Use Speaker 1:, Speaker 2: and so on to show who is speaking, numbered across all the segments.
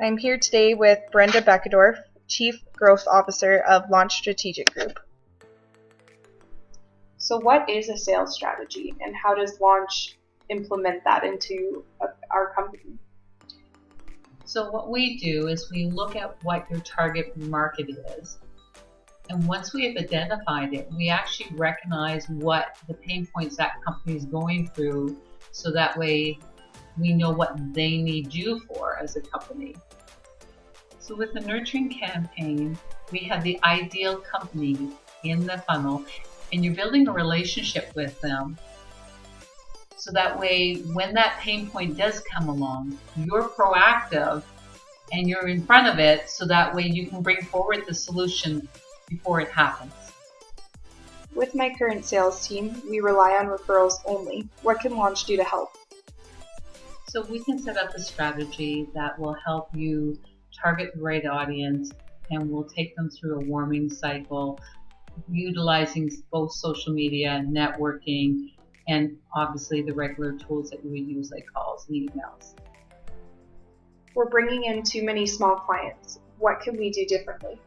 Speaker 1: I'm here today with Brenda Beckendorf, Chief Growth Officer of Launch Strategic Group.
Speaker 2: So what is a sales strategy and how does Launch implement that into our company?
Speaker 3: So what we do is we look at what your target market is. And once we have identified it, we actually recognize what the pain points that company is going through, so that way we know what they need you for as a company. So with the nurturing campaign, we have the ideal company in the funnel, and you're building a relationship with them. So that way, when that pain point does come along, you're proactive and you're in front of it, so that way you can bring forward the solution before it happens.
Speaker 2: With my current sales team, we rely on referrals only. What can Launch do to help?
Speaker 3: So we can set up a strategy that will help you target the right audience, and we'll take them through a warming cycle, utilizing both social media, networking, and obviously the regular tools that you would use like calls and emails.
Speaker 2: We're bringing in too many small clients. What can we do differently?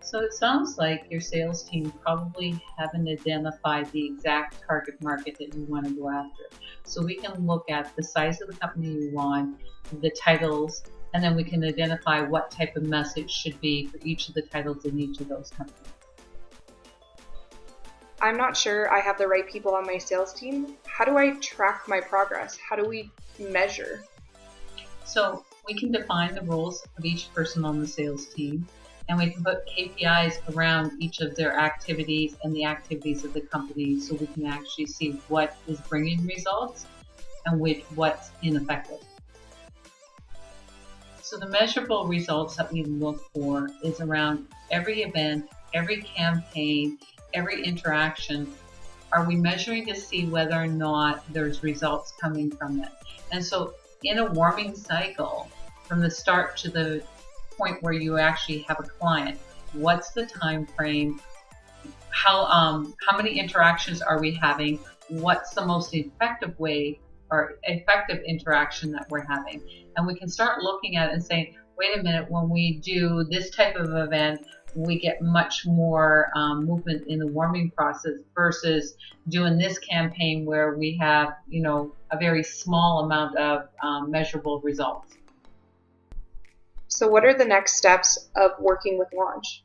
Speaker 3: So it sounds like your sales team probably haven't identified the exact target market that you want to go after. So we can look at the size of the company you want, the titles, and then we can identify what type of message should be for each of the titles in each of those companies.
Speaker 2: I'm not sure I have the right people on my sales team. How do I track my progress? How do we measure?
Speaker 3: So we can define the roles of each person on the sales team, and we can put KPIs around each of their activities and the activities of the company, so we can actually see what is bringing results and what's ineffective. So the measurable results that we look for is around every event, every campaign, every interaction. Are we measuring to see whether or not there's results coming from it? And so in a warming cycle, from the start to the point where you actually have a client, what's the time frame? How many interactions are we having? What's the most effective way or effective interaction that we're having? And we can start looking at it and saying, wait a minute, when we do this type of event, we get much more movement in the warming process versus doing this campaign where we have, a very small amount of measurable results.
Speaker 2: So what are the next steps of working with Launch?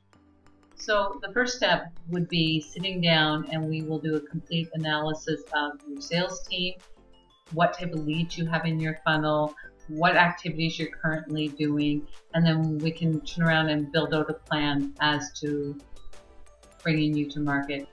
Speaker 3: So the first step would be sitting down, and we will do a complete analysis of your sales team, what type of leads you have in your funnel, what activities you're currently doing, and then we can turn around and build out a plan as to bringing you to market.